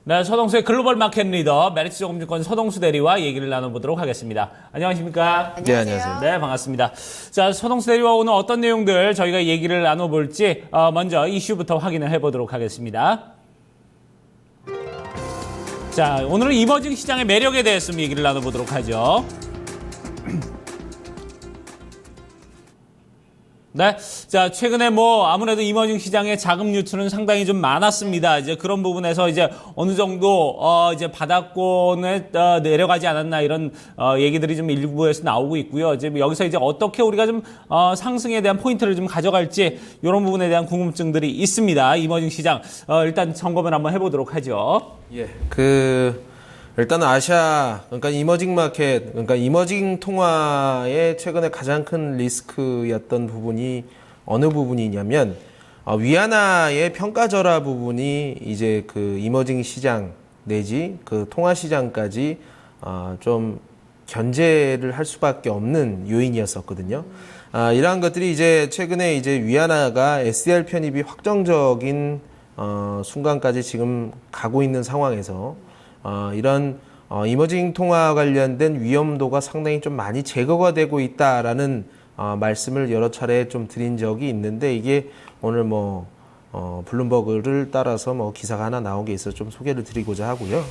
네, 서동수의 글로벌 마켓 리더 메리츠저금증권 서동수 대리와 얘기를 나눠보도록 하겠습니다. 안녕하십니까? 네, 안녕하세요. 네, 반갑습니다. 자, 서동수 대리와 오늘 어떤 내용들 저희가 얘기를 나눠볼지 먼저 이슈부터 확인을 해보도록 하겠습니다. 자, 오늘은 이머징 시장의 매력에 대해서 좀 얘기를 나눠보도록 하죠. 네. 자, 최근에 아무래도 이머징 시장의 자금 유출은 상당히 좀 많았습니다. 이제 그런 부분에서 이제 어느 정도, 이제 바닥권에 내려가지 않았나 이런, 얘기들이 좀 일부에서 나오고 있고요. 이제 여기서 이제 어떻게 우리가 좀, 상승에 대한 포인트를 좀 가져갈지 이런 부분에 대한 궁금증들이 있습니다. 이머징 시장. 일단 점검을 한번 해보도록 하죠. 예. 일단 아시아, 그러니까 이머징 마켓, 그러니까 이머징 통화의 최근에 가장 큰 리스크였던 부분이 어느 부분이냐면, 위안화의 평가절하 부분이 이제 그 이머징 시장 내지 그 통화 시장까지, 좀 견제를 할 수밖에 없는 요인이었었거든요. 이러한 것들이 이제 최근에 이제 위안화가 SDR 편입이 확정적인, 순간까지 지금 가고 있는 상황에서, 이런 이머징 통화 관련된 위험도가 상당히 좀 많이 제거가 되고 있다라는 말씀을 여러 차례 좀 드린 적이 있는데, 이게 오늘 블룸버그를 따라서 기사가 하나 나온 게 있어서 좀 소개를 드리고자 하고요.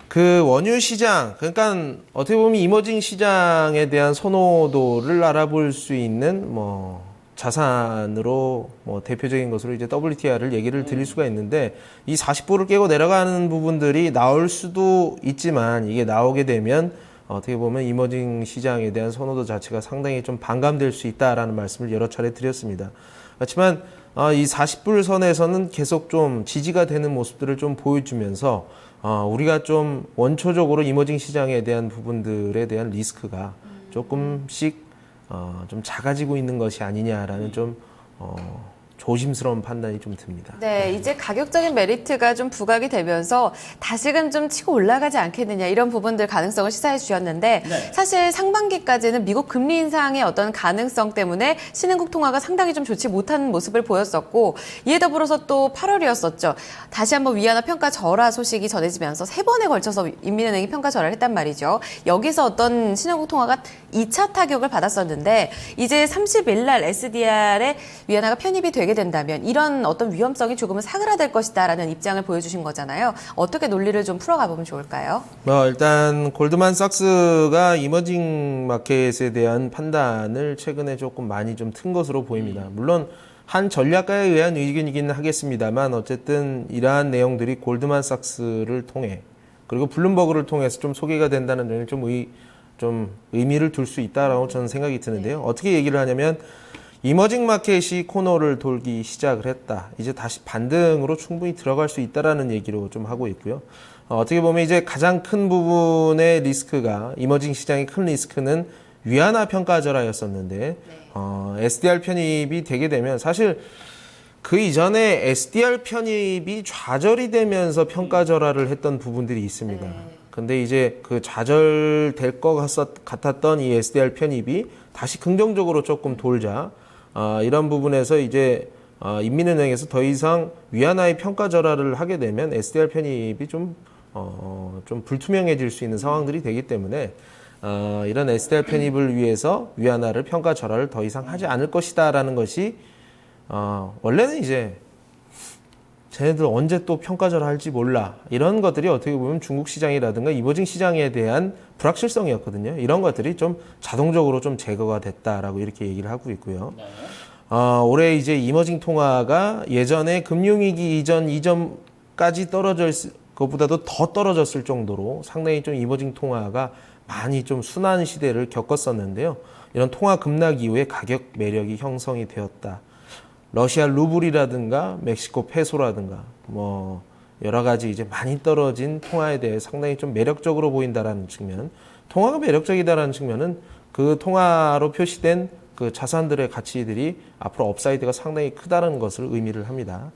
그 원유 시장, 그러니까 어떻게 보면 이머징 시장에 대한 선호도를 알아볼 수 있는 자산으로 대표적인 것으로 이제 WTI를 얘기를 드릴 수가 있는데, 이 40불을 깨고 내려가는 부분들이 나올 수도 있지만, 이게 나오게 되면 어떻게 보면 이머징 시장에 대한 선호도 자체가 상당히 좀 반감될 수 있다라는 말씀을 여러 차례 드렸습니다. 그렇지만 이 40불 선에서는 계속 좀 지지가 되는 모습들을 좀 보여주면서, 우리가 좀 원초적으로 이머징 시장에 대한 부분들에 대한 리스크가 조금씩 좀 작아지고 있는 것이 아니냐라는 좀 조심스러운 판단이 좀 듭니다. 네, 이제 가격적인 메리트가 좀 부각이 되면서 다시금 좀 치고 올라가지 않겠느냐 이런 부분들 가능성을 시사해 주셨는데, 네. 사실 상반기까지는 미국 금리 인상의 어떤 가능성 때문에 신흥국 통화가 상당히 좀 좋지 못한 모습을 보였었고, 이에 더불어서 또 8월이었었죠. 다시 한번 위안화 평가 절하 소식이 전해지면서 3번에 걸쳐서 인민은행이 평가 절하를 했단 말이죠. 여기서 어떤 신흥국 통화가 2차 타격을 받았었는데, 이제 30일 날 SDR에 위안화가 편입이 되게 된다면 이런 어떤 위험성이 조금은 사그라들 것이다라는 입장을 보여주신 거잖아요. 어떻게 논리를 좀 풀어가 보면 좋을까요? 일단 골드만삭스가 이머징 마켓에 대한 판단을 최근에 조금 많이 좀 튼 것으로 보입니다. 물론 한 전략가에 의한 의견이기는 하겠습니다만, 어쨌든 이러한 내용들이 골드만삭스를 통해, 그리고 블룸버그를 통해서 좀 소개가 된다는 점이 좀 의미를 둘 수 있다라고 저는 생각이 드는데요. 어떻게 얘기를 하냐면, 이머징 마켓이 코너를 돌기 시작을 했다. 이제 다시 반등으로 충분히 들어갈 수 있다라는 얘기로 좀 하고 있고요. 어떻게 보면 이제 가장 큰 부분의 리스크가, 이머징 시장의 큰 리스크는 위안화 평가절하였었는데, SDR 편입이 되게 되면, 사실 그 이전에 SDR 편입이 좌절이 되면서 평가절하를 했던 부분들이 있습니다. 근데 이제 그 좌절될 것 같았던 이 SDR 편입이 다시 긍정적으로 조금 돌자, 이런 부분에서 이제 인민은행에서 더 이상 위안화의 평가 절하를 하게 되면 SDR 편입이 좀 불투명해질 수 있는 상황들이 되기 때문에, 이런 SDR 편입을 위해서 위안화를 평가 절하를 더 이상 하지 않을 것이다라는 것이, 원래는 이제 쟤네들 언제 또 평가절하 할지 몰라, 이런 것들이 어떻게 보면 중국 시장이라든가 이머징 시장에 대한 불확실성이었거든요. 이런 것들이 좀 자동적으로 좀 제거가 됐다라고 이렇게 얘기를 하고 있고요. 네. 올해 이제 이머징 통화가 예전에 금융위기 이전까지 그것보다도 더 떨어졌을 정도로 상당히 좀 이머징 통화가 많이 좀 순환 시대를 겪었었는데요. 이런 통화 급락 이후에 가격 매력이 형성이 되었다. 러시아 루블이라든가 멕시코 페소라든가 여러 가지 이제 많이 떨어진 통화에 대해 상당히 좀 매력적으로 보인다라는 측면, 통화가 매력적이다라는 측면은 그 통화로 표시된 그 자산들의 가치들이 앞으로 업사이드가 상당히 크다는 것을 의미를 합니다.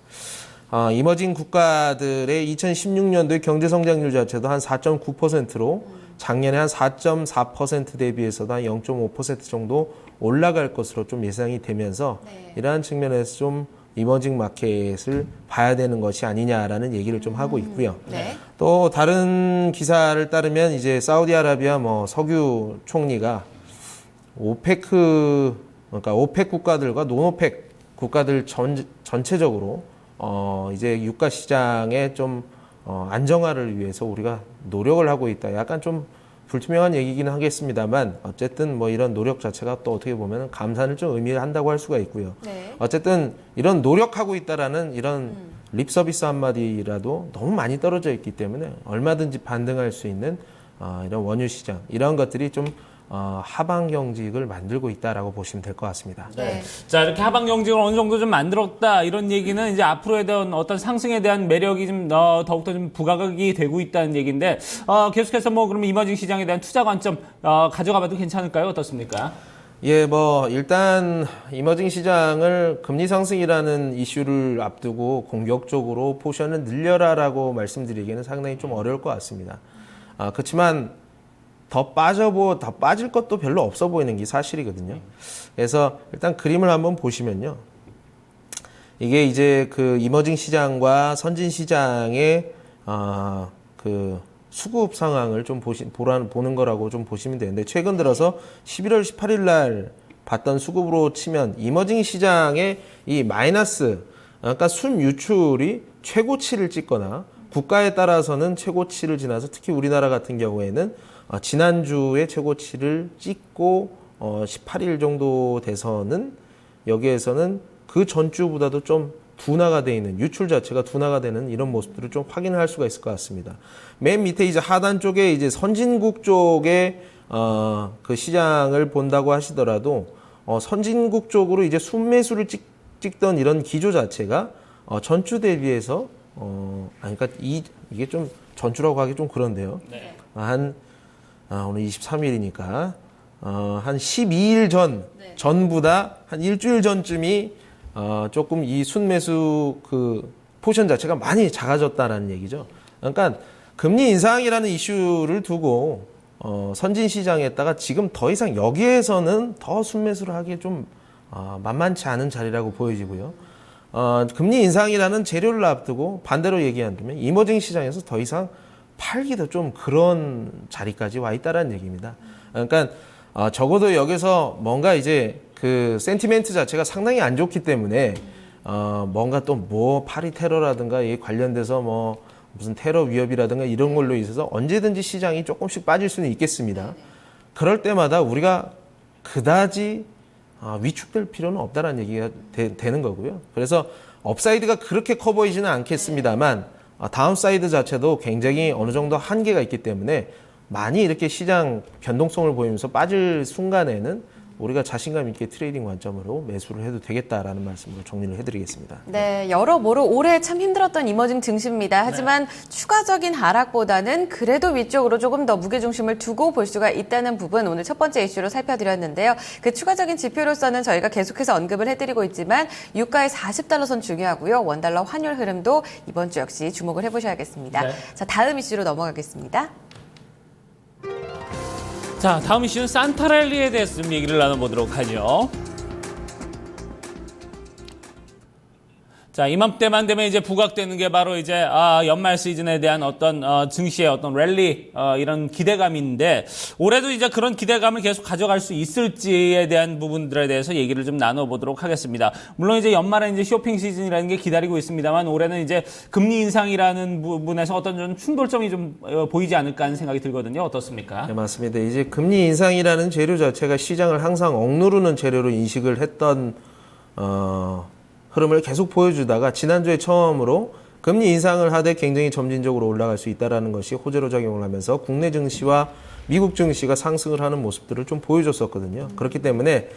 이머징 국가들의 2016년도의 경제 성장률 자체도 한 4.9%로 작년에 한 4.4% 대비해서도 한 0.5% 정도 올라갈 것으로 좀 예상이 되면서, 이러한 측면에서 좀 이머징 마켓을 봐야 되는 것이 아니냐라는 얘기를 좀 하고 있고요. 네. 또 다른 기사를 따르면 이제 사우디아라비아 뭐 석유 총리가 오페크 그러니까 오펙 국가들과 논오펙 국가들 전체적으로 이제 유가 시장의 좀 안정화를 위해서 우리가 노력을 하고 있다. 약간 좀 불투명한 얘기긴 하겠습니다만 어쨌든 뭐 이런 노력 자체가 또 어떻게 보면 감산을 좀 의미한다고 할 수가 있고요. 네. 어쨌든 이런 노력하고 있다라는 이런 립 서비스 한마디라도 너무 많이 떨어져 있기 때문에 얼마든지 반등할 수 있는 이런 원유 시장 이런 것들이 좀 하방 경직을 만들고 있다라고 보시면 될 것 같습니다. 네. 자, 이렇게 하방 경직을 어느 정도 좀 만들었다 이런 얘기는 이제 앞으로에 대한 어떤 상승에 대한 매력이 좀 더욱더 좀 부각이 되고 있다는 얘기인데 계속해서 뭐 그러면 이머징 시장에 대한 투자 관점 가져가봐도 괜찮을까요? 어떻습니까? 예, 뭐 일단 이머징 시장을 금리 상승이라는 이슈를 앞두고 공격적으로 포션을 늘려라라고 말씀드리기에는 상당히 좀 어려울 것 같습니다. 그렇지만 더 빠질 것도 별로 없어 보이는 게 사실이거든요. 그래서 일단 그림을 한번 보시면요. 이게 이제 그 이머징 시장과 선진 시장의 그 수급 상황을 좀 보는 거라고 좀 보시면 되는데 최근 들어서 11월 18일 날 봤던 수급으로 치면 이머징 시장의 이 마이너스 그러니까 순유출이 최고치를 찍거나 국가에 따라서는 최고치를 지나서 특히 우리나라 같은 경우에는 지난주에 최고치를 찍고 18일 정도 돼서는 여기에서는 그 전주보다도 좀 둔화가 되어 있는 유출 자체가 둔화가 되는 이런 모습들을 좀 확인을 할 수가 있을 것 같습니다. 맨 밑에 이제 하단 쪽에 이제 선진국 쪽에 그 시장을 본다고 하시더라도 선진국 쪽으로 이제 순매수를 찍던 이런 기조 자체가 전주 대비해서 그러니까 이게 좀 전주라고 하기 좀 그런데요. 네. 오늘 23일이니까 한 12일 전보다 한 일주일 전쯤이 조금 이 순매수 그 포션 자체가 많이 작아졌다라는 얘기죠. 그러니까 금리 인상이라는 이슈를 두고 선진 시장에다가 지금 더 이상 여기에서는 더 순매수를 하기에 좀 만만치 않은 자리라고 보여지고요. 금리 인상이라는 재료를 앞두고 반대로 얘기한다면 이머징 시장에서 더 이상 팔기도 좀 그런 자리까지 와 있다라는 얘기입니다. 그러니까 적어도 여기서 뭔가 이제 그 센티멘트 자체가 상당히 안 좋기 때문에 뭔가 또 뭐 파리 테러라든가 이 관련돼서 뭐 무슨 테러 위협이라든가 이런 걸로 있어서 언제든지 시장이 조금씩 빠질 수는 있겠습니다. 그럴 때마다 우리가 그다지 위축될 필요는 없다라는 얘기가 되는 거고요. 그래서 업사이드가 그렇게 커 보이지는 않겠습니다만 다운사이드 자체도 굉장히 어느 정도 한계가 있기 때문에 많이 이렇게 시장 변동성을 보이면서 빠질 순간에는 우리가 자신감 있게 트레이딩 관점으로 매수를 해도 되겠다라는 말씀으로 정리를 해드리겠습니다. 네, 여러모로 올해 참 힘들었던 이머징 증시입니다. 하지만 추가적인 하락보다는 그래도 위쪽으로 조금 더 무게중심을 두고 볼 수가 있다는 부분 오늘 첫 번째 이슈로 살펴드렸는데요. 그 추가적인 지표로서는 저희가 계속해서 언급을 해드리고 있지만 유가의 40달러 선 중요하고요. 원달러 환율 흐름도 이번 주 역시 주목을 해보셔야겠습니다. 네. 자, 다음 이슈로 넘어가겠습니다. 자, 다음 이슈는 산타랠리에 대해서 좀 얘기를 나눠보도록 하죠. 자, 이맘때만 되면 이제 부각되는 게 바로 이제 연말 시즌에 대한 어떤 증시의 어떤 랠리 이런 기대감인데 올해도 이제 그런 기대감을 계속 가져갈 수 있을지에 대한 부분들에 대해서 얘기를 좀 나눠보도록 하겠습니다. 물론 이제 연말에 이제 쇼핑 시즌이라는 게 기다리고 있습니다만 올해는 이제 금리 인상이라는 부분에서 어떤 좀 충돌점이 좀 보이지 않을까 하는 생각이 들거든요. 어떻습니까? 네, 맞습니다. 이제 금리 인상이라는 재료 자체가 시장을 항상 억누르는 재료로 인식을 했던 흐름을 계속 보여주다가 지난주에 처음으로 금리 인상을 하되 굉장히 점진적으로 올라갈 수 있다는 것이 호재로 작용을 하면서 국내 증시와 미국 증시가 상승을 하는 모습들을 좀 보여줬었거든요. 그렇기 때문에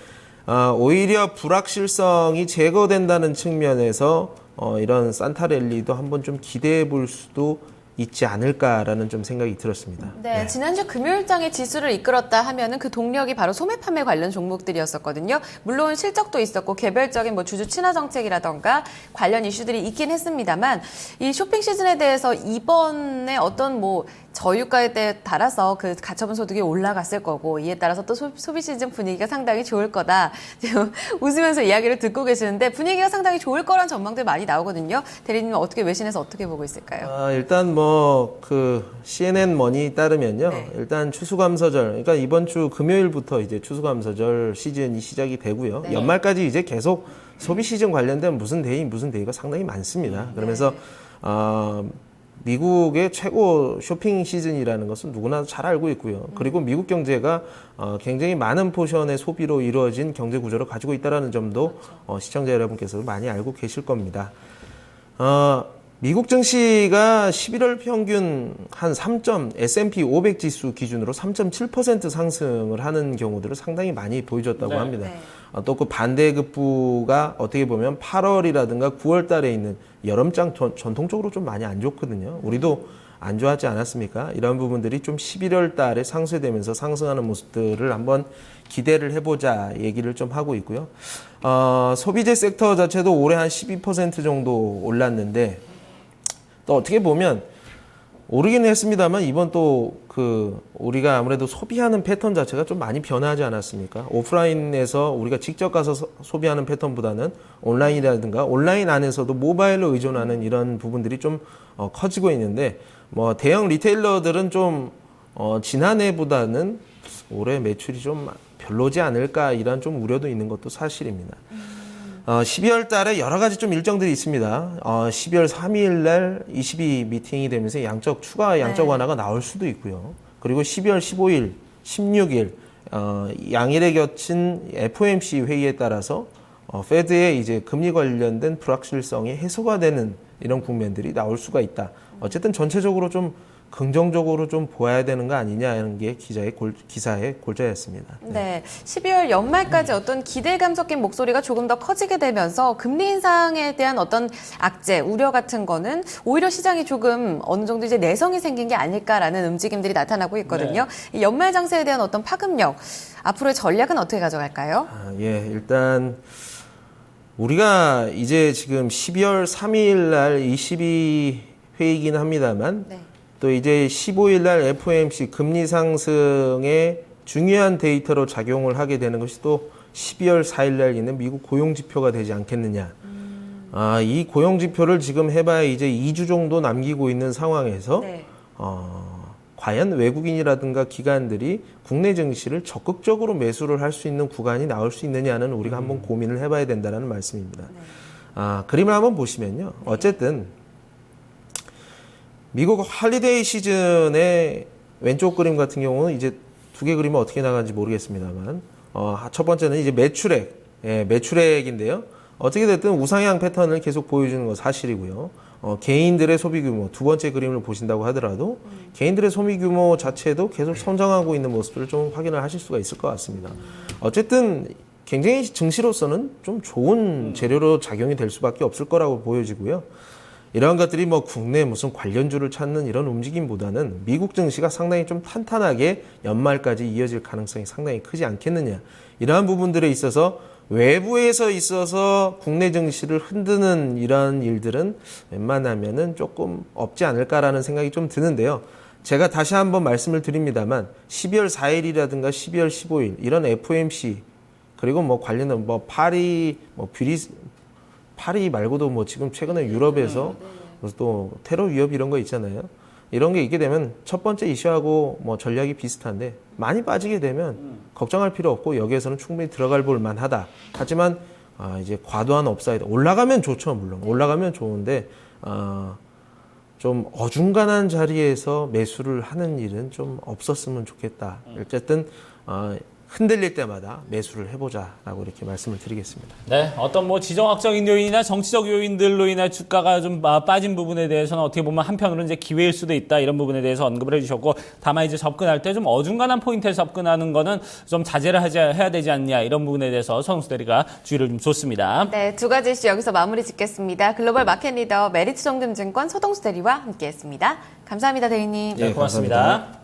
오히려 불확실성이 제거된다는 측면에서 이런 산타랠리도 한번 좀 기대해 볼 수도 있지 않을까라는 좀 생각이 들었습니다. 네, 지난주 금요일장의 지수를 이끌었다 하면은 그 동력이 바로 소매 판매 관련 종목들이었었거든요. 물론 실적도 있었고 개별적인 뭐 주주 친화 정책이라던가 관련 이슈들이 있긴 했습니다만 이 쇼핑 시즌에 대해서 이번에 어떤 뭐 저유가에 따라서 그 가처분 소득이 올라갔을 거고 이에 따라서 또 소비 시즌 분위기가 상당히 좋을 거다. 지금 웃으면서 이야기를 듣고 계시는데 분위기가 상당히 좋을 거란 전망들 많이 나오거든요. 대리님은 어떻게 외신에서 어떻게 보고 있을까요? 일단 뭐 그 CNN 머니 따르면요. 네. 일단 추수감사절, 그러니까 이번 주 금요일부터 이제 추수감사절 시즌이 시작이 되고요. 네. 연말까지 이제 계속 소비 시즌 관련된 무슨 데이가 상당히 많습니다. 그러면서 미국의 최고 쇼핑 시즌이라는 것은 누구나 잘 알고 있고요. 그리고 미국 경제가 굉장히 많은 포션의 소비로 이루어진 경제 구조를 가지고 있다는 점도 시청자 여러분께서도 많이 알고 계실 겁니다. 미국 증시가 11월 평균 한 S&P 500 지수 기준으로 3.7% 상승을 하는 경우들을 상당히 많이 보여줬다고 합니다. 네. 또 그 반대급부가 어떻게 보면 8월이라든가 9월 달에 있는 여름장 전통적으로 좀 많이 안 좋거든요. 우리도 안 좋았지 않았습니까? 이런 부분들이 좀 11월 달에 상쇄되면서 상승하는 모습들을 한번 기대를 해보자 얘기를 좀 하고 있고요. 소비재 섹터 자체도 올해 한 12% 정도 올랐는데 또 어떻게 보면 오르긴 했습니다만 이번 또 우리가 아무래도 소비하는 패턴 자체가 좀 많이 변하지 않았습니까? 오프라인에서 우리가 직접 가서 소비하는 패턴보다는 온라인이라든가 온라인 안에서도 모바일로 의존하는 이런 부분들이 좀 커지고 있는데 뭐 대형 리테일러들은 좀 지난해보다는 올해 매출이 좀 별로지 않을까 이런 좀 우려도 있는 것도 사실입니다. 12월 달에 여러 가지 좀 일정들이 있습니다. 12월 3일 날 22 미팅이 되면서 추가 양적 완화가 나올 수도 있고요. 그리고 12월 15일, 16일, 양일에 겹친 FOMC 회의에 따라서 페드의 이제 금리 관련된 불확실성이 해소가 되는 이런 국면들이 나올 수가 있다. 어쨌든 전체적으로 좀 긍정적으로 좀 보아야 되는 거 아니냐는 게 기사의 골자였습니다. 네. 12월 연말까지 어떤 기대감 섞인 목소리가 조금 더 커지게 되면서 금리 인상에 대한 어떤 악재, 우려 같은 거는 오히려 시장이 조금 어느 정도 이제 내성이 생긴 게 아닐까라는 움직임들이 나타나고 있거든요. 이 연말 장세에 대한 어떤 파급력, 앞으로의 전략은 어떻게 가져갈까요? 일단 우리가 이제 지금 12월 3일 날 22회이긴 합니다만 네. 또 이제 15일 날 FOMC 금리 상승의 중요한 데이터로 작용을 하게 되는 것이 또 12월 4일 날 있는 미국 고용 지표가 되지 않겠느냐. 이 고용 지표를 지금 해봐야 이제 2주 정도 남기고 있는 상황에서 네. 과연 외국인이라든가 기관들이 국내 증시를 적극적으로 매수를 할 수 있는 구간이 나올 수 있느냐는 우리가 한번 고민을 해봐야 된다는 말씀입니다. 그림을 한번 보시면요. 어쨌든 미국 할리데이 시즌의 왼쪽 그림 같은 경우는 이제 두 개 그림은 어떻게 나가는지 모르겠습니다만 첫 번째는 이제 매출액인데요. 어떻게 됐든 우상향 패턴을 계속 보여주는 건 사실이고요. 개인들의 소비 규모 두 번째 그림을 보신다고 하더라도 개인들의 소비 규모 자체도 계속 성장하고 있는 모습들을 좀 확인을 하실 수가 있을 것 같습니다. 어쨌든 굉장히 증시로서는 좀 좋은 재료로 작용이 될 수밖에 없을 거라고 보여지고요. 이러한 것들이 뭐 국내 무슨 관련주를 찾는 이런 움직임보다는 미국 증시가 상당히 좀 탄탄하게 연말까지 이어질 가능성이 상당히 크지 않겠느냐. 이러한 부분들에 있어서 외부에서 있어서 국내 증시를 흔드는 이러한 일들은 웬만하면은 조금 없지 않을까라는 생각이 좀 드는데요. 제가 다시 한번 말씀을 드립니다만 12월 4일이라든가 12월 15일 이런 FOMC 그리고 뭐 관련된 파리 말고도 뭐 지금 최근에 유럽에서 또 테러 위협 이런 거 있잖아요. 이런 게 있게 되면 첫 번째 이슈하고 뭐 전략이 비슷한데 많이 빠지게 되면 걱정할 필요 없고 여기에서는 충분히 들어갈 볼 만하다. 하지만 이제 과도한 업사이드 올라가면 좋죠. 물론 올라가면 좋은데 좀 어중간한 자리에서 매수를 하는 일은 좀 없었으면 좋겠다. 어쨌든 흔들릴 때마다 매수를 해보자라고 이렇게 말씀을 드리겠습니다. 네, 어떤 뭐 지정학적인 요인이나 정치적 요인들로 인해 주가가 좀 빠진 부분에 대해서는 어떻게 보면 한편으로는 이제 기회일 수도 있다 이런 부분에 대해서 언급을 해주셨고 다만 이제 접근할 때 좀 어중간한 포인트에서 접근하는 거는 좀 자제를 해야 되지 않냐 이런 부분에 대해서 서동수 대리가 주의를 좀 줬습니다. 네, 두 가지 이슈 여기서 마무리 짓겠습니다. 글로벌 마켓 리더 메리츠 정금증권 서동수 대리와 함께했습니다. 감사합니다, 대리님. 네, 고맙습니다. 감사합니다.